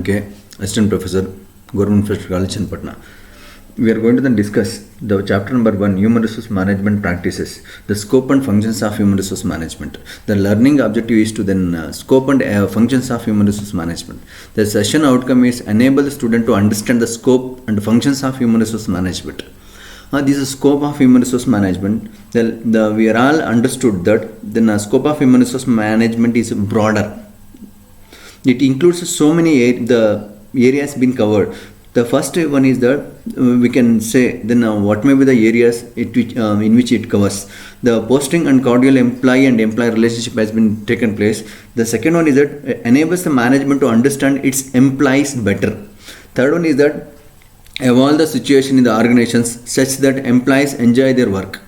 Okay, Assistant Professor, Government First College in Patna. We are going to then discuss the chapter number 1, Human Resource Management Practices, the scope and functions of human resource management. The learning objective is to then scope and functions of human resource management. The session outcome is enable the student to understand the scope and functions of human resource management. This is scope of human resource management. We are all understood that the scope of human resource management is broader. It includes so many the areas been covered. The first one is that we can say then what may be the areas in which it covers. The posting and cordial employee and employer relationship has been taken place. The second one is that enables the management to understand its employees better. Third one is that evolve the situation in the organizations such that employees enjoy their work.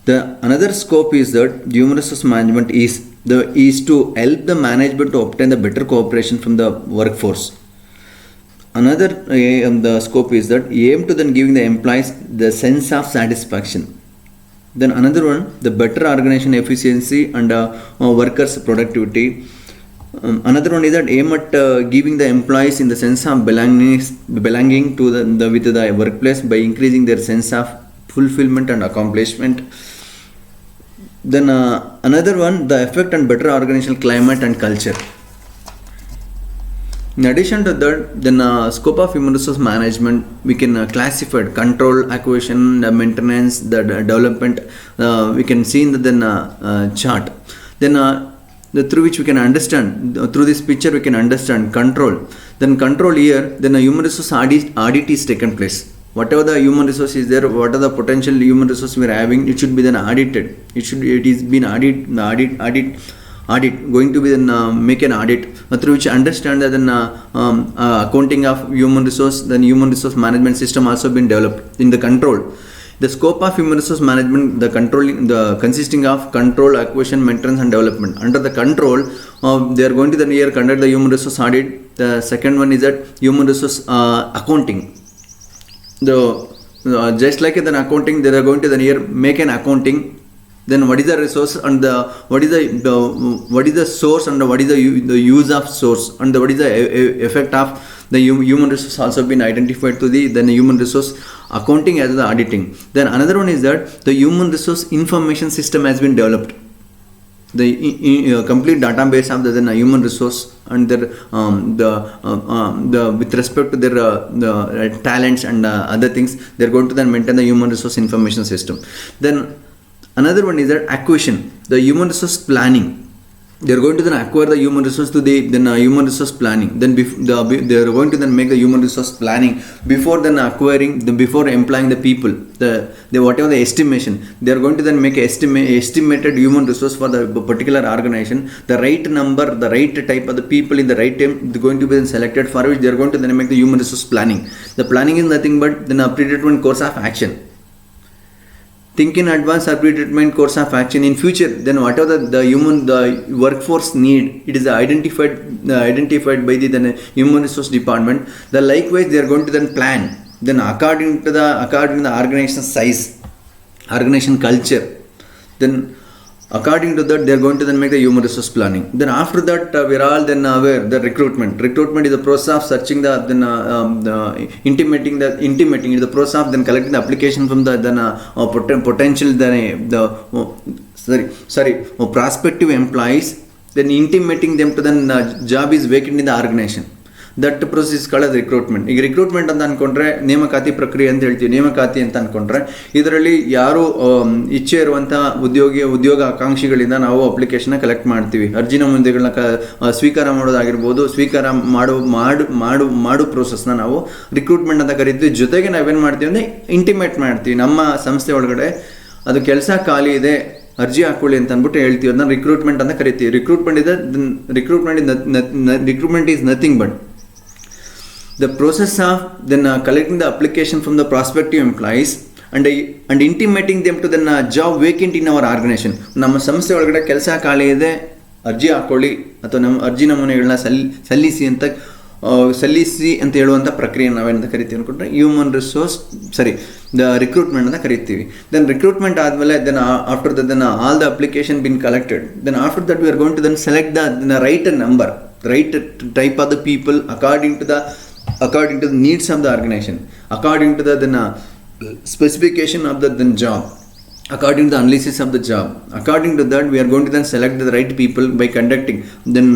The another scope is that human resource management is to help the management to obtain the better cooperation from the workforce. Another the scope is that aim to then giving the employees the sense of satisfaction. Then another one, the better organization efficiency and workers productivity. Another one is that aim at giving the employees in the sense of belonging to with the workplace by increasing their sense of fulfillment and accomplishment. Then another one, the effect on better organizational climate and culture. In addition to that, then scope of human resource management, we can classify control, acquisition, the maintenance, the development. We can see in the chart. Then through which we can understand, through this picture we can understand control. Then control here, then a human resource audit is taken place. Whatever the human resource is there, what are the potential human resource we are having, it should be then audited. It is been audit going to be then make an audit through which understand that then accounting of human resource, then human resource management system also been developed in the control. The scope of human resource management, the consisting of control, acquisition, maintenance and development. Under the control, they are going to then here conduct the human resource audit. The second one is that human resource accounting. Just like an accounting, they are going to then here make an accounting. Then what is the resource and what is the source and what is the use of source and what is the effect of the human resource also been identified to the then human resource accounting as the auditing. Then another one is that the human resource information system has been developed. The complete database of the human resource and their with respect to their talents and other things, they are going to then maintain the human resource information system. Then another one is that acquisition, the human resource planning. They are going to then acquire the human resource to the human resource planning. Then they are going to then make the human resource planning before then acquiring, before employing the people. Whatever the estimation, they are going to then make estimated human resource for the particular organization. The right number, the right type of the people in the right time, they are going to be then selected, for which they are going to then make the human resource planning. The planning is nothing but then a predetermined course of action. Think in advance or predetermined course of action in future. Then whatever the workforce need, it is identified by the human resource department. The likewise they are going to then plan. Then according to the organization size, organization culture. Then according to that, they are going to then make the human resource planning. Then after that, we are all then aware the recruitment. Recruitment is the process of searching intimating is the process of then collecting the application from the potential prospective employees. Then intimating them to the job is vacant in the organization. That process is called as recruitment. ಈಗ recruitment ಅಂತ ಅನ್ಕೊಂಡ್ರೆ ನೇಮಕಾತಿ ಪ್ರಕ್ರಿಯೆ ಅಂತ ಹೇಳ್ತೀವಿ. ನೇಮಕಾತಿ ಅಂತ ಅನ್ಕೊಂಡ್ರೆ ಇದರಲ್ಲಿ ಯಾರು ಇಚ್ಛೆ ಇರುವಂತಹ ಉದ್ಯೋಗ ಆಕಾಂಕ್ಷಿಗಳಿಂದ ನಾವು ಅಪ್ಲಿಕೇಶನ್ ಕಲೆಕ್ಟ್ ಮಾಡ್ತೀವಿ. ಅರ್ಜಿ ನಮೂನೆಗಳನ್ನ ಸ್ವೀಕಾರ ಮಾಡೋದಾಗಿರ್ಬೋದು, ಸ್ವೀಕಾರ ಮಾಡು ಪ್ರೋಸೆಸ್ನ ನಾವು ರಿಕ್ರೂಟ್ಮೆಂಟ್ ಅಂತ ಕರಿತೀವಿ. ಜೊತೆಗೆ ನಾವೇನು ಮಾಡ್ತೀವಿ ಅಂದರೆ ಇಂಟಿಮೇಟ್ ಮಾಡ್ತೀವಿ, ನಮ್ಮ ಸಂಸ್ಥೆ ಒಳಗಡೆ ಅದು ಕೆಲಸ ಖಾಲಿ ಇದೆ, ಅರ್ಜಿ ಹಾಕೊಳ್ಳಿ ಅಂತ ಅಂದ್ಬಿಟ್ಟು ಹೇಳ್ತೀವಿ. ಅದನ್ನ ರಿಕ್ರೂಟ್ಮೆಂಟ್ ಅಂತ ಕರಿತೀವಿ. Recruitment is nothing but the process of then collecting the application from the prospective employees and intimating them to the job vacant in our organization. ನಮ್ಮ ಸಂಸ್ಥೆ ಒಳಗಡೆ ಕೆಲಸ ಖಾಲಿ ಇದೆ, ಅರ್ಜಿ ಹಾಕೊಳ್ಳಿ ಅಥವಾ ನಮ್ಮ ಅರ್ಜಿ ನಮೂನೆಗಳನ್ನ ಸಲ್ಲಿಸಿ ಅಂತ ಹೇಳುವಂಥ ಪ್ರಕ್ರಿಯೆ ನಾವೇನಂತ ಕರಿತೀವಿ ಅನ್ಕೊಂಡ್ರೆ ರಿಕ್ರೂಟ್ಮೆಂಟ್ ಅಂತ ಕರಿತೀವಿ. ದೆನ್ ರಿಕ್ರೂಟ್ಮೆಂಟ್ ಆದಮೇಲೆ then after then all the application been collected. Then after that we are going to then select the right number. right type of the people according to the needs of the organization, according to the specification of the job, according to the analysis of the job. According to that, we are going to then select the right people by conducting then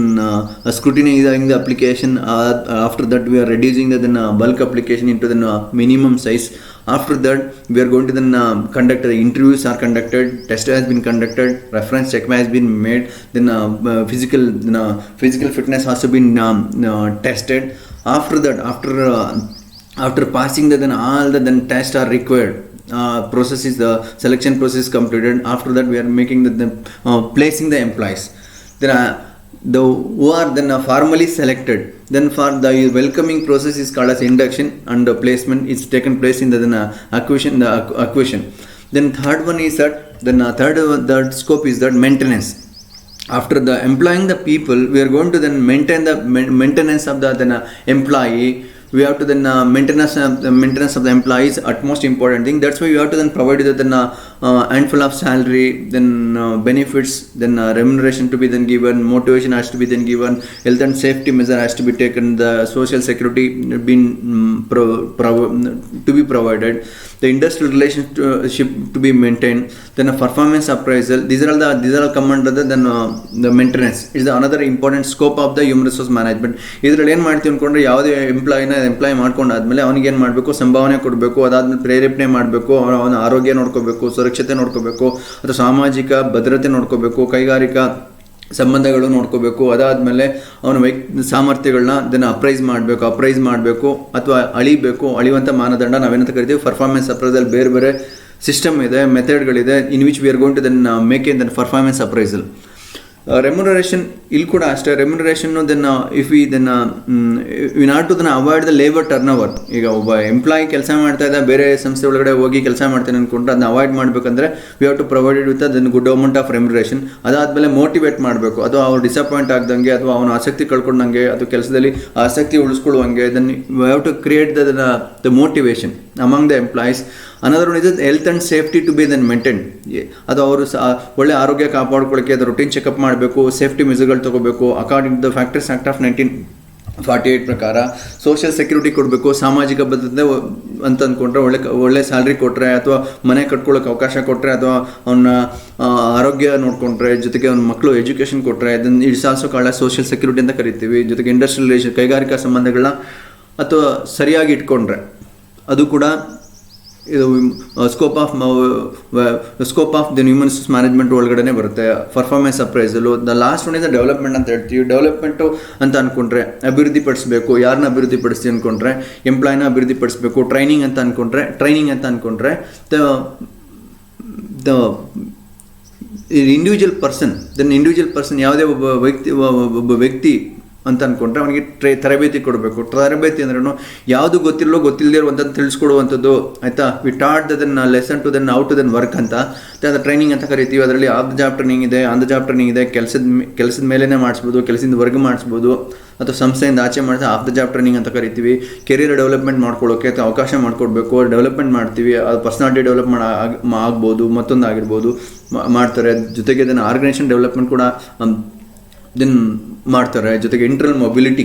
scrutinizing the application. After that, we are reducing the bulk application into the minimum size. After that, we are going to then conduct the interviews are conducted, test has been conducted, reference check has been made, then physical fitness has to be tested. After that, after passing that, then all the then tests are required. Process is the selection process completed. After that, we are making the placing the employees. Then the who are then formally selected. Then for the welcoming process is called as induction, and the placement is taken place in the acquisition. Then third one is that the scope is that maintenance. After the employing the people, we are going to then maintain the maintenance of the employee. We have to then maintenance of the employees utmost important thing. That's why we have to then provide the handful of salary, then benefits, then remuneration to be then given, motivation has to be then given, health and safety measure has to be taken, the social security been to be provided, the industrial relationship to be maintained, then a performance appraisal. These are all come under the maintenance is the another important scope of the human resource management. ಇದರಲ್ಲಿ ಏನು ಮಾಡ್ತೀವಿ ಅಂದ್ಕೊಂಡ್ರೆ, ಯಾವುದೇ employee ಮಾಡ್ಕೊಂಡಾದ್ಮೇಲೆ ಅವನಿಗೆ ಏನು ಮಾಡಬೇಕು, ಸಂಭಾವನೆ ಕೊಡಬೇಕು, ಅದಾದ್ಮೇಲೆ ಪ್ರೇರೇಪಣೆ ಮಾಡಬೇಕು, ಅವನ ಆರೋಗ್ಯ ನೋಡ್ಕೋಬೇಕು, ಸುರಕ್ಷತೆ ನೋಡ್ಕೋಬೇಕು, ಅಥವಾ ಸಾಮಾಜಿಕ ಭದ್ರತೆ ನೋಡ್ಕೋಬೇಕು, ಕೈಗಾರಿಕಾ ಸಂಬಂಧಗಳು ನೋಡ್ಕೋಬೇಕು, ಅದಾದಮೇಲೆ ಅವನ ಸಾಮರ್ಥ್ಯಗಳನ್ನ ಇದನ್ನು ಅಪ್ರೈಸ್ ಮಾಡಬೇಕು ಅಥವಾ ಅಳಿಯುವಂಥ ಮಾನದಂಡ ನಾವೇನಂತ ಕರಿತೀವಿ ಪರ್ಫಾರ್ಮೆನ್ಸ್ ಅಪ್ರೈಸಲ್. ಬೇರೆ ಬೇರೆ ಸಿಸ್ಟಮ್ ಇದೆ, ಮೆಥಡ್ಗಳಿದೆ, in which we are going to then make in then performance appraisal. Remuneration ಇಲ್ಲಿ ಕೂಡ ಅಷ್ಟೇ. Remuneration we not to avoid the labour turnover. ಈಗ ಒಬ್ಬ ಎಂಪ್ಲಾಯಿ ಕೆಲಸ ಮಾಡ್ತಾ ಇದ್ದ, ಬೇರೆ ಸಂಸ್ಥೆ ಒಳಗಡೆ ಹೋಗಿ ಕೆಲಸ ಮಾಡ್ತೇನೆ ಅಂದ್ಕೊಂಡ್ರೆ ಅದನ್ನ ಅವಾಯ್ಡ್ ಮಾಡಬೇಕಂದ್ರೆ we have to provided with then good amount of remuneration. ಅದಾದಮೇಲೆ ಮೋಟಿವೇಟ್ ಮಾಡಬೇಕು, ಅಥವಾ ಅವ್ರು ಡಿಸಪಾಯಿಂಟ್ ಆಗ್ದಂಗೆ ಅಥವಾ ಅವನ ಆಸಕ್ತಿ ಕಳ್ಕೊಂಡಂಗೆ ಅಥವಾ ಕೆಲಸದಲ್ಲಿ ಆಸಕ್ತಿ ಉಳಿಸ್ಕೊಳ್ಳುವಂಗೆ then we have to create the motivation among the employees. Another one is health and safety to be then maintain. ಅದು ಅವರು ಒಳ್ಳೆ ಆರೋಗ್ಯ ಕಾಪಾಡ್ಕೊಳ್ಳೋಕ್ಕೆ ಅದು ರೊಟೀನ್ ಚೆಕಪ್ ಮಾಡಬೇಕು, ಸೇಫ್ಟಿ ಮೆಜರ್ಗಳು ತಗೋಬೇಕು according to the factors act of 1948 ಪ್ರಕಾರ. ಸೋಷಿಯಲ್ ಸೆಕ್ಯೂರಿಟಿ ಕೊಡಬೇಕು, ಸಾಮಾಜಿಕ ಭದ್ರತೆ ಅಂತ ಅಂದ್ಕೊಂಡ್ರೆ ಒಳ್ಳೆ ಸ್ಯಾಲ್ರಿ ಕೊಟ್ಟರೆ, ಅಥವಾ ಮನೆ ಕಟ್ಕೊಳ್ಳೋಕೆ ಅವಕಾಶ ಕೊಟ್ಟರೆ, ಅಥವಾ ಅವನ ಆರೋಗ್ಯ ನೋಡಿಕೊಂಡ್ರೆ, ಜೊತೆಗೆ ಅವ್ನ ಮಕ್ಕಳು ಎಜುಕೇಷನ್ ಕೊಟ್ಟರೆ, then it's also called social security ಅಂತ ಕರಿತೀವಿ. ಜೊತೆಗೆ ಇಂಡಸ್ಟ್ರಿಯಲ್ ರಿಲೇಷನ್, ಕೈಗಾರಿಕಾ ಸಂಬಂಧಗಳನ್ನ ಅಥವಾ ಸರಿಯಾಗಿ ಇಟ್ಕೊಂಡ್ರೆ ಅದು ಕೂಡ ಇದು scope of the human resource management ಒಳಗಡೆ ಬರುತ್ತೆ. Performance appraisal. The last one is development ಅಂತ ಹೇಳ್ತೀವಿ. ಡೆವಲಪ್ಮೆಂಟು ಅಂತ ಅಂದ್ಕೊಂಡ್ರೆ ಅಭಿವೃದ್ಧಿ ಪಡಿಸಬೇಕು. ಯಾರನ್ನ ಅಭಿವೃದ್ಧಿ ಪಡಿಸ್ತೀವಿ ಅಂದ್ಕೊಂಡ್ರೆ ಎಂಪ್ಲಾಯ್ನ ಅಭಿವೃದ್ಧಿ ಪಡಿಸಬೇಕು. ಟ್ರೈನಿಂಗ್ ಅಂತ ಅಂದ್ಕೊಂಡ್ರೆ ದ ಇಂಡಿವಿಜುವಲ್ ಪರ್ಸನ್ ಯಾವುದೇ ಒಬ್ಬ ವ್ಯಕ್ತಿ ಅಂತ ಅಂದ್ಕೊಂಡ್ರೆ ಅವನಿಗೆ ತರಬೇತಿ ಕೊಡಬೇಕು. ತರಬೇತಿ ಅಂದ್ರೂ ಯಾವುದು ಗೊತ್ತಿಲ್ಲದೆ ಇರುವಂಥದ್ದು ತಿಳಿಸ್ಕೊಡುವಂಥದ್ದು, ಆಯಿತಾ. We taught then lesson to then how to then work ಅಂತ ಟ್ರೈನಿಂಗ್ ಅಂತ ಕರಿತೀವಿ. ಅದರಲ್ಲಿ ಆನ್ ದ ಜಾಬ್ ಟ್ರೈನಿಂಗ್ ಇದೆ, ಕೆಲಸದ ಮೇಲೇ ಮಾಡಿಸ್ಬೋದು, ಕೆಲಸದಿಂದ ವರ್ಗ ಮಾಡಿಸ್ಬೋದು, ಅಥವಾ ಸಂಸ್ಥೆಯಿಂದ ಆಚೆ ಮಾಡಿದ್ರೆ ಆಫ್ ದ ಜಾಬ್ ಟ್ರೈನಿಂಗ್ ಅಂತ ಕರಿತೀವಿ. ಕೆರಿಯರ್ ಡೆವಲಪ್ಮೆಂಟ್ ಮಾಡ್ಕೊಳ್ಳೋಕ್ಕೆ ಅಥವಾ ಅವಕಾಶ ಮಾಡಿಕೊಡ್ಬೇಕು, ಡೆವಲಪ್ಮೆಂಟ್ ಮಾಡ್ತೀವಿ. ಅದು ಪರ್ಸನಾಲಿಟಿ ಡೆವಲಪ್ ಆಗ್ಬೋದು, ಮತ್ತೊಂದು ಆಗಿರ್ಬೋದು, ಮಾಡ್ತಾರೆ. ಜೊತೆಗೆ ಇದನ್ನು ಆರ್ಗನೈಸೇಷನ್ ಡೆವಲಪ್ಮೆಂಟ್ ಕೂಡ ದೆನ್ ಮಾಡ್ತಾರೆ. ಜೊತೆಗೆ ಇಂಟರ್ನಲ್ ಮೊಬಿಲಿಟಿ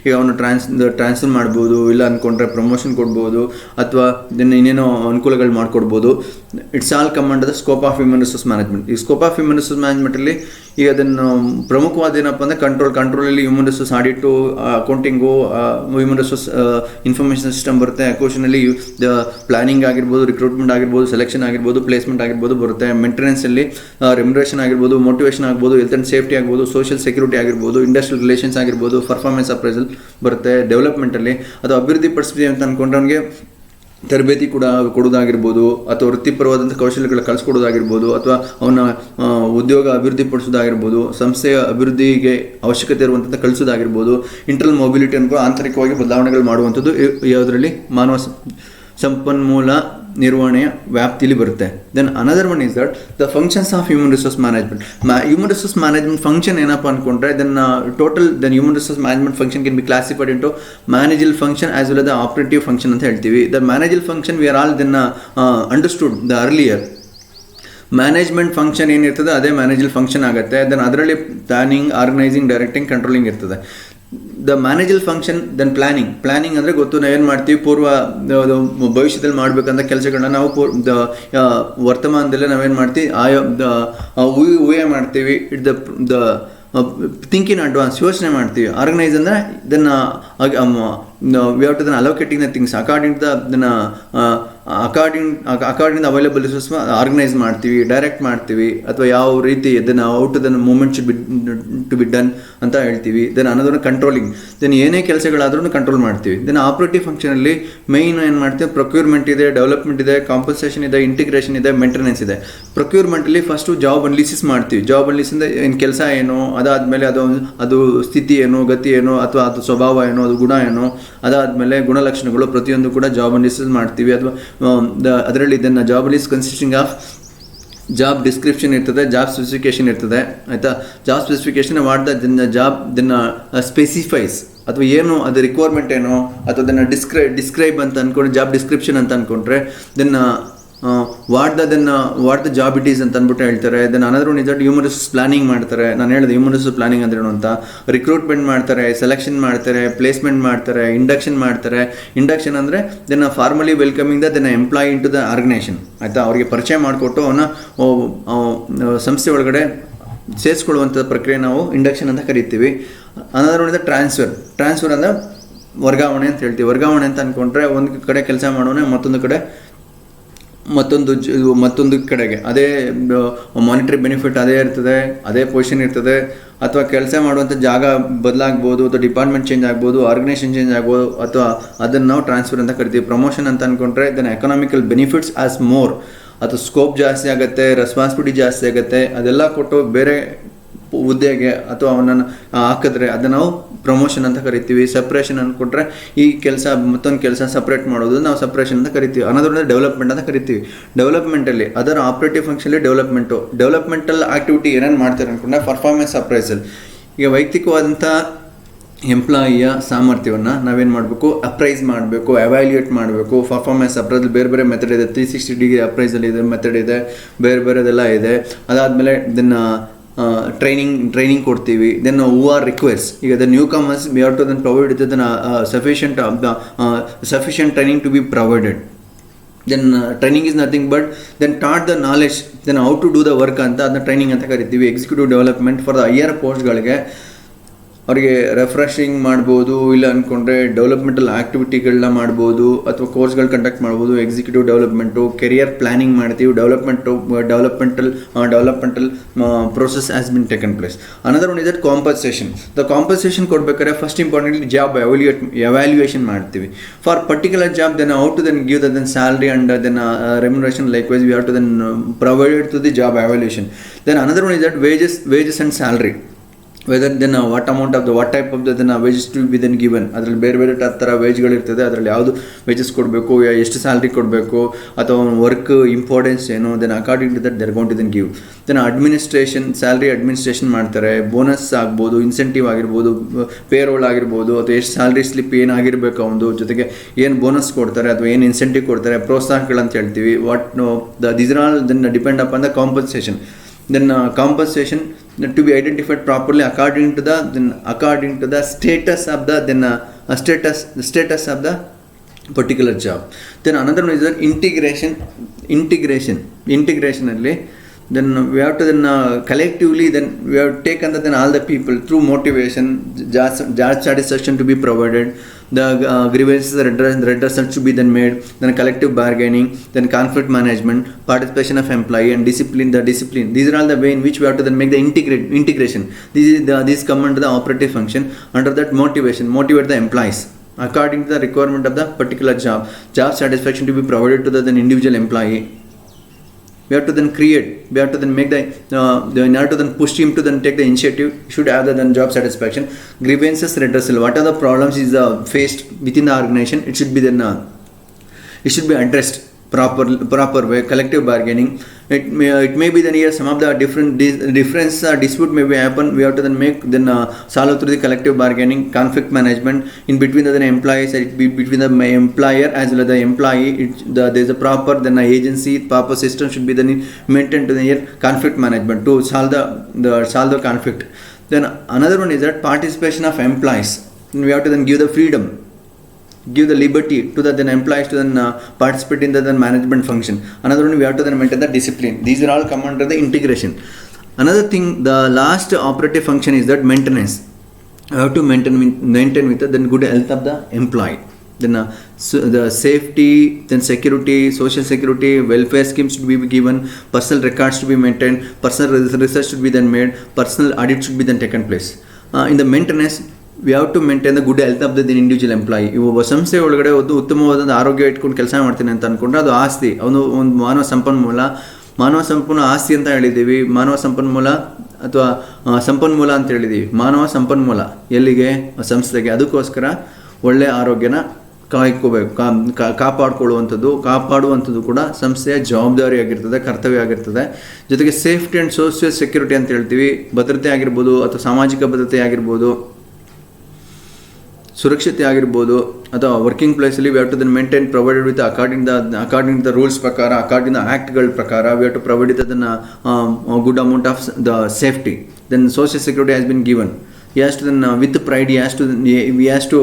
ಈಗ ಅವನು ಟ್ರಾನ್ಸ್ಫರ್ ಮಾಡ್ಬೋದು, ಇಲ್ಲ ಅಂದ್ಕೊಂಡ್ರೆ ಪ್ರಮೋಷನ್ ಕೊಡ್ಬೋದು, ಅಥವಾ ಇದನ್ನು ಇನ್ನೇನೋ ಅನುಕೂಲಗಳು ಮಾಡಿಕೊಡ್ಬೋದು. It's all come under the scope of human resource management. ಈ ಸ್ಕೋಪ್ ಆಫ್ ಹ್ಯೂಮನ್ ರಿಸೋರ್ಸ್ ಮ್ಯಾನೇಜ್ಮೆಂಟಲ್ಲಿ ಈಗ ಅದನ್ನು ಪ್ರಮುಖವಾದ ಏನಪ್ಪ ಅಂದರೆ ಕಂಟ್ರೋಲಲ್ಲಿ human resource audit, accounting, human resource information system ಬರುತ್ತೆ. ಅಕ್ವಿಷನಲ್ಲಿ ದ ಪ್ಲಾನಿಂಗ್ ಆಗಿರ್ಬೋದು, ರಿಕ್ರೂಟ್ಮೆಂಟ್ ಆಗಿರ್ಬೋದು, ಸೆಲೆಕ್ಷನ್ ಆಗಿರ್ಬೋದು, ಪ್ಲೇಸ್ಮೆಂಟ್ ಆಗಿರ್ಬೋದು ಬರುತ್ತೆ. ಮೇಂಟೆನೆನ್ಸಲ್ಲಿ ರೆಮ್ಯುನರೇಷನ್ ಆಗಿರ್ಬೋದು, ಮೋಟಿವೇಷನ್ ಆಗ್ಬೋದು, ಹೆಲ್ತ್ ಆ್ಯಂಡ್ ಸೇಫ್ಟಿ ಆಗ್ಬೋದು, ಸೋಷಿಯಲ್ ಸೆಕ್ಯೂರಿಟಿ ಆಗಿರ್ಬೋದು, ಇಂಡಸ್ಟ್ರಿಯಲ್ ರಿಲೇಷನ್ಸ್ ಆಗಿರ್ಬೋದು, ಪರ್ಫಾರ್ಮೆನ್ಸ್ ಅಪ್ರೈಸಲ್ ಬರುತ್ತೆ. ಡೆವಲಪ್ಮೆಂಟಲ್ಲಿ ಅದು ಅಭಿವೃದ್ಧಿ ಪಡಿಸ್ತೀವಿ ಅಂತ ಅಂದ್ಕೊಂಡ್ರೆ ಅವನಿಗೆ ತರಬೇತಿ ಕೂಡ ಕೊಡೋದಾಗಿರ್ಬೋದು, ಅಥವಾ ವೃತ್ತಿಪರವಾದಂಥ ಕೌಶಲ್ಯಗಳ ಕಲಿಸ್ಕೊಡೋದಾಗಿರ್ಬೋದು, ಅಥವಾ ಅವನ ಉದ್ಯೋಗ ಅಭಿವೃದ್ಧಿ ಪಡಿಸೋದಾಗಿರ್ಬೋದು, ಸಂಸ್ಥೆಯ ಅಭಿವೃದ್ಧಿಗೆ ಅವಶ್ಯಕತೆ ಇರುವಂಥದ್ದು ಕಲಿಸೋದಾಗಿರ್ಬೋದು. ಇಂಟರ್ನಲ್ ಮೊಬಿಲಿಟಿ ಅನ್ಕೋ ಆಂತರಿಕವಾಗಿ ಬದಲಾವಣೆಗಳು ಮಾಡುವಂಥದ್ದು ಯಾವುದರಲ್ಲಿ ಮಾನವ ಸಂಪನ್ಮೂಲ ನಿರ್ವಹಣೆಯ ವ್ಯಾಪ್ತಿಯಲ್ಲಿ ಬರುತ್ತೆ. Then another one is that the functions of human resource management. Human resource management function ಏನಪ್ಪ ಅಂದ್ಕೊಂಡ್ರೆ then human resource management function can be classified into managerial function as well the operative function ಅಂತ ಹೇಳ್ತೀವಿ. The managerial function we are all then understood the earlier. Management function ಏನಿರ್ತದೆ ಅದೇ managerial function ಆಗುತ್ತೆ. Then ಅದರಲ್ಲಿ planning, organising, directing, controlling ಇರ್ತದೆ. The managerial function then planning ಅಂದರೆ ಗೊತ್ತು, ನಾವೇನು ಮಾಡ್ತೀವಿ, ಭವಿಷ್ಯದಲ್ಲಿ ಮಾಡಬೇಕಂತ ಕೆಲಸಗಳನ್ನ ನಾವು ವರ್ತಮಾನದಲ್ಲೇ ನಾವೇನು ಮಾಡ್ತೀವಿ, ಊಹೆ ಮಾಡ್ತೀವಿ. It the think in advance, ಯೋಚನೆ ಮಾಡ್ತೀವಿ. ಆರ್ಗನೈಸ್ ಅಂದರೆ ಇದನ್ನು we have to then allocating the things according the ಇದನ್ನು ಅಕಾರ್ಡಿಂಗ್ ಅವೈಲೇಬಲ್ ರಿಸೋರ್ಸ್ ಆರ್ಗನೈಸ್ ಮಾಡ್ತೀವಿ, ಡೈರೆಕ್ಟ್ ಮಾಡ್ತೀವಿ, ಅಥವಾ ಯಾವ ರೀತಿ ಇದನ್ನು out then movement should be to be done ಅಂತ ಹೇಳ್ತೀವಿ. ದೆನ್ ಅನ್ನೋದನ್ನು ಕಂಟ್ರೋಲಿಂಗ್, ದೆನ್ ಏನೇ ಕೆಲಸಗಳಾದ್ರೂ ಕಂಟ್ರೋಲ್ ಮಾಡ್ತೀವಿ. ದೆನ್ ಆಪರೇಟಿವ್ ಫಂಕ್ಷನಲ್ಲಿ ಮೇಯ್ನ್ ಏನು ಮಾಡ್ತೀವಿ, ಪ್ರೊಕ್ಯೂರ್ಮೆಂಟ್ ಇದೆ, ಡೆವಲಪ್ಮೆಂಟ್ ಇದೆ, ಕಾಂಪನ್ಸೇಷನ್ ಇದೆ, ಇಂಟಿಗ್ರೇಷನ್ ಇದೆ, ಮೇಂಟೆನೆನ್ಸ್ ಇದೆ. ಪ್ರೊಕ್ಯೂರ್ಮೆಂಟಲ್ಲಿ ಫಸ್ಟು ಜಾಬ್ ಅನಾಲಿಸಿಸ್ ಮಾಡ್ತೀವಿ. ಜಾಬ್ ಅನಾಲಿಸಿಂದ ಏನು ಕೆಲಸ ಏನು, ಅದಾದಮೇಲೆ ಅದು ಸ್ಥಿತಿ ಏನು, ಗತಿ ಏನು, ಅಥವಾ ಅದು ಸ್ವಭಾವ ಏನು, ಅದು ಗುಣ ಏನು, ಅದಾದಮೇಲೆ ಗುಣಲಕ್ಷಣಗಳು ಪ್ರತಿಯೊಂದು ಕೂಡ ಜಾಬ್ ಅನಾಲಿಸಿಸ್ ಮಾಡ್ತೀವಿ. ಅಥವಾ ಅದರಲ್ಲಿ ಇದನ್ನು job analysis consisting of job description ಇರ್ತದೆ, ಜಾಬ್ ಸ್ಪೆಸಿಫಿಕೇಶನ್ ಇರ್ತದೆ, ಆಯಿತಾ. ಜಾಬ್ ಸ್ಪೆಸಿಫಿಕೇಶನ್ ವಾಟ್ ಇದನ್ನು ಸ್ಪೆಸಿಫೈಸ್, ಅಥವಾ ಏನು ಅದು ರಿಕ್ವೈರ್ಮೆಂಟ್ ಏನೋ, ಅಥವಾ ಅದನ್ನು ಡಿಸ್ಕ್ರೈಬ್ ಅಂತ ಅಂದ್ಕೊಂಡು ಜಾಬ್ ಡಿಸ್ಕ್ರಿಪ್ಷನ್ ಅಂತ ಅಂದ್ಕೊಂಡ್ರೆ then what the job it is ಅಂತ ಅಂದ್ಬಿಟ್ಟು ಹೇಳ್ತಾರೆ. Then another one is that human resource planning ಮಾಡ್ತಾರೆ. ನಾನು ಹೇಳಿದೆ ಹ್ಯೂಮನ್ ರಿಸೋರ್ಸ್ ಪ್ಲಾನಿಂಗ್ ಅಂದ್ರೇನು ಅಂತ. ರಿಕ್ರೂಟ್ಮೆಂಟ್ ಮಾಡ್ತಾರೆ, ಸೆಲೆಕ್ಷನ್ ಮಾಡ್ತಾರೆ, ಪ್ಲೇಸ್ಮೆಂಟ್ ಮಾಡ್ತಾರೆ, ಇಂಡಕ್ಷನ್ ಮಾಡ್ತಾರೆ. ಇಂಡಕ್ಷನ್ ಅಂದರೆ then formally welcoming then employee into the organisation, ಆಯಿತಾ. ಅವರಿಗೆ ಪರಿಚಯ ಮಾಡಿಕೊಟ್ಟು ಅವನ್ನ ಸಂಸ್ಥೆ ಒಳಗಡೆ ಸೇರಿಸ್ಕೊಳ್ಳುವಂಥ ಪ್ರಕ್ರಿಯೆ ನಾವು ಇಂಡಕ್ಷನ್ ಅಂತ ಕರಿತೀವಿ. Another one is the transfer ಅಂದರೆ ವರ್ಗಾವಣೆ ಅಂತ ಹೇಳ್ತೀವಿ. ವರ್ಗಾವಣೆ ಅಂತ ಅಂದ್ಕೊಂಡ್ರೆ ಒಂದು ಕಡೆ ಕೆಲಸ ಮಾಡೋನೆ ಮತ್ತೊಂದು ಕಡೆಗೆ ಅದೇ ಮಾನಿಟರಿ ಬೆನಿಫಿಟ್ ಅದೇ ಇರ್ತದೆ, ಅದೇ ಪೊಸಿಷನ್ ಇರ್ತದೆ. ಅಥವಾ ಕೆಲಸ ಮಾಡುವಂಥ ಜಾಗ ಬದಲಾಗ್ಬೋದು, ಅಥವಾ ಡಿಪಾರ್ಟ್ಮೆಂಟ್ ಚೇಂಜ್ ಆಗ್ಬೋದು, ಆರ್ಗನೈಸೇಷನ್ ಚೇಂಜ್ ಆಗ್ಬೋದು, ಅಥವಾ ಅದನ್ನು ನಾವು ಟ್ರಾನ್ಸ್ಫರ್ ಅಂತ ಕರಿತೀವಿ. ಪ್ರಮೋಷನ್ ಅಂತ ಅಂದ್ಕೊಂಡ್ರೆ then economical benefits as more, ಅಥವಾ ಸ್ಕೋಪ್ ಜಾಸ್ತಿ ಆಗುತ್ತೆ, ರೆಸ್ಪಾನ್ಸಿಬಿಲಿಟಿ ಜಾಸ್ತಿ ಆಗುತ್ತೆ, ಅದೆಲ್ಲ ಕೊಟ್ಟು ಬೇರೆ ಹುದ್ದೆಗೆ ಅಥವಾ ಅವನನ್ನು ಹಾಕಿದ್ರೆ ಅದನ್ನು ನಾವು ಪ್ರಮೋಷನ್ ಅಂತ ಕರಿತೀವಿ. ಸಪ್ರೇಷನ್ ಅಂದ್ಕೊಂಡ್ರೆ ಈ ಕೆಲಸ ಮತ್ತೊಂದು ಕೆಲಸ ಸಪ್ರೇಟ್ ಮಾಡೋದು ನಾವು ಸಪ್ರೇಷನ್ ಅಂತ ಕರಿತೀವಿ. ಅನ್ನೋದ್ರಿಂದ ಡೆವಲಪ್ಮೆಂಟ್ ಅಂತ ಕರಿತೀವಿ. ಡೆವಲಪ್ಮೆಂಟಲ್ಲಿ ಅದರ ಆಪರೇಟಿವ್ ಫಂಕ್ಷನಲ್ಲಿ ಡೆವಲಪ್ಮೆಂಟಲ್ ಆಕ್ಟಿವಿಟಿ ಏನೇನು ಮಾಡ್ತಾರೆ ಅಂದ್ಕೊಂಡ್ರೆ ಪರ್ಫಾರ್ಮೆನ್ಸ್ ಅಪ್ರೈಸಲ್. ಈಗ ವೈಯಕ್ತಿಕವಾದಂಥ ಎಂಪ್ಲಾಯಿಯ ಸಾಮರ್ಥ್ಯವನ್ನು ನಾವೇನು ಮಾಡಬೇಕು, ಅಪ್ರೈಸ್ ಮಾಡಬೇಕು, ಎವ್ಯಾಲ್ಯೂಯೇಟ್ ಮಾಡಬೇಕು. ಪರ್ಫಾರ್ಮೆನ್ಸ್ ಅಪ್ರೈಸಲ್ ಬೇರೆ ಮೆಥಡ್ ಇದೆ, 360 ಡಿಗ್ರಿ ಅಪ್ರೈಸಲ್ ಇದೆ, ಮೆಥಡ್ ಇದೆ, ಬೇರೆದೆಲ್ಲ ಇದೆ. ಅದಾದಮೇಲೆ ಇದನ್ನು ಟ್ರೈನಿಂಗ್ ಕೊಡ್ತೀವಿ. ದೆನ್ ಹೂ ಆರ್ ರಿಕ್ವೈರ್ಸ್, ಈಗ the newcomers we have to then provide sufficient training to be provided. Then training is nothing but then taught the knowledge, then how to do the work ಅಂತ ಅದನ್ನ training ಅಂತ ಕರಿತೀವಿ. Executive development for the higher ಪೋಸ್ಟ್ಗಳಿಗೆ ಅವರಿಗೆ refreshing ಮಾಡ್ಬೋದು, ಇಲ್ಲ ಅಂದ್ಕೊಂಡ್ರೆ developmental ಆ್ಯಕ್ಟಿವಿಟಿಗಳನ್ನ ಮಾಡ್ಬೋದು, ಅಥವಾ ಕೋರ್ಸ್ಗಳು ಕಂಡಕ್ಟ್ ಮಾಡ್ಬೋದು. ಎಕ್ಸಿಕ್ಯೂಟಿವ್ ಡೆವಲಪ್ಮೆಂಟು, ಕೆರಿಯರ್ ಪ್ಲಾನಿಂಗ್ ಮಾಡ್ತೀವಿ. Developmental process has been taken place. Another one is that compensation. The compensation ಕೊಡ್ಬೇಕಾದ್ರೆ ಫಸ್ಟ್ ಇಂಪಾರ್ಟೆಂಟ್ಲಿ ಜಾಬ್ ಎವ್ಯಾಲ್ಯೂಯೇಷನ್ ಮಾಡ್ತೀವಿ. For particular job then how to then give then salary and then remuneration likewise we have to then provided to the job evaluation. Then another one is that wages and salary. Whether then what type of then wages to be then given. ಅದರಲ್ಲಿ ಬೇರೆ ಥರ ವೇಜ್ಗಳಿರ್ತದೆ. ಅದರಲ್ಲಿ ಯಾವುದು wages ಕೊಡಬೇಕು, ಎಷ್ಟು salary ಕೊಡಬೇಕು, ಅಥವಾ work importance ಏನು, then according to that they're gone to then give. Then salary administration ಮಾಡ್ತಾರೆ. ಬೋನಸ್ ಆಗ್ಬೋದು, ಇನ್ಸೆಂಟಿವ್ ಆಗಿರ್ಬೋದು, ಪೇರೋಲ್ ಆಗಿರ್ಬೋದು, ಅಥವಾ ಎಷ್ಟು ಸ್ಯಾಲ್ರಿ ಸ್ಲಿಪ್ ಏನಾಗಿರಬೇಕು ಅವನು, ಜೊತೆಗೆ ಏನು ಬೋನಸ್ ಕೊಡ್ತಾರೆ ಅಥವಾ ಏನು ಇನ್ಸೆಂಟಿವ್ ಕೊಡ್ತಾರೆ, ಪ್ರೋತ್ಸಾಹಗಳಂತ ಹೇಳ್ತೀವಿ. These are all then depend upon the compensation. Then compensation to be identified properly according to the status of the status of the particular job. Then another one is that integration ಅಲ್ಲಿ then we have to then collectively then we have taken then all the people through motivation, job satisfaction to be provided, the grievances redressal to be then made, then collective bargaining, then conflict management, participation of employee, and discipline. These are all the way in which we have to then make the integration. These come under the operative function. Under that motivate the employees according to the requirement of the particular job satisfaction to be provided to the individual employee. We have to then make in order to then push him to then take the initiative, should have the then job satisfaction. Grievances redressal, what are the problems is faced within the organization, it should be addressed proper way. Collective bargaining, it may be then here some of the difference dispute may be happen. We have to then make solve through the collective bargaining. Conflict management in between the employees, between the employer as well as the employee, there is a proper agency, proper system should be then maintained to the here. Conflict management to solve the conflict. Then another one is that participation of employees. We have to then give the freedom, give the liberty to the employees to then participate in the management function. Another one, we have to then maintain the discipline. These are all come under the integration. Another thing, the last operative function is that maintenance. I have to maintain with the good health of the employee. Then the safety, then security, social security, welfare schemes should be given, personal records to be maintained, personal research should be then made, personal audit should be then taken place. In the maintenance, we have to maintain the good health of the individual employee. ಇವು ಸಂಸ್ಥೆ ಒಳಗಡೆ ಉತ್ತಮವಾದ ಆರೋಗ್ಯ ಇಟ್ಕೊಂಡು ಕೆಲಸ ಮಾಡ್ತೀನಿ ಅಂತ ಅಂದ್ಕೊಂಡ್ರೆ ಅದು ಆಸ್ತಿ, ಅವನು ಒಂದು ಮಾನವ ಸಂಪನ್ಮೂಲ ಆಸ್ತಿ ಅಂತ ಹೇಳಿದ್ದೀವಿ. ಮಾನವ ಸಂಪನ್ಮೂಲ ಅಥವಾ ಸಂಪನ್ಮೂಲ ಅಂತ ಹೇಳಿದ್ದೀವಿ. ಮಾನವ ಸಂಪನ್ಮೂಲ ಎಲ್ಲಿಗೆ? ಸಂಸ್ಥೆಗೆ. ಅದಕ್ಕೋಸ್ಕರ ಒಳ್ಳೆಯ ಆರೋಗ್ಯನ ಕಾಪಾಡುವಂಥದ್ದು ಕೂಡ ಸಂಸ್ಥೆಯ ಜವಾಬ್ದಾರಿ ಆಗಿರ್ತದೆ, ಕರ್ತವ್ಯ ಆಗಿರ್ತದೆ. ಜೊತೆಗೆ ಸೇಫ್ಟಿ ಆ್ಯಂಡ್ ಸೋಷಿಯಲ್ ಸೆಕ್ಯೂರಿಟಿ ಅಂತ ಹೇಳ್ತೀವಿ. ಭದ್ರತೆ ಆಗಿರ್ಬೋದು ಅಥವಾ ಸಾಮಾಜಿಕ ಭದ್ರತೆ ಆಗಿರ್ಬೋದು, ಸುರಕ್ಷತೆ ಆಗಿರ್ಬೋದು, ಅಥವಾ ವರ್ಕಿಂಗ್ ಪ್ಲೇಸಲ್ಲಿ we have to then maintain provided with according the rules ಪ್ರಕಾರ, ಅಕಾರ್ಡಿಂಗ್ ದ ಆ್ಯಕ್ಟ್ಗಳ ಪ್ರಕಾರ ವಿ ಹ್ಯಾವ್ ಟು ಪ್ರೊವೈಡ್ ಅದನ್ನು good amount of the safety. Then social security has been given. He has to then with pride he has to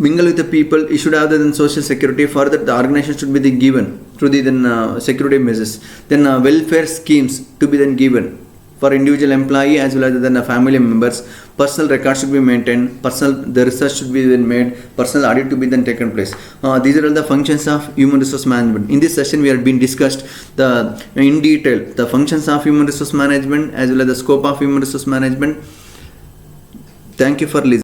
mingle with the people. He should have the social security. For that the organization should be given through the security measures. Then welfare schemes to be then given for individual employee as well as then family members. Personal records should be maintained, the research should be then made, personal audit to be then taken place. These are all the functions of human resource management. In this session we have been discussed in detail the functions of human resource management as well as the scope of human resource management. Thank you for listening.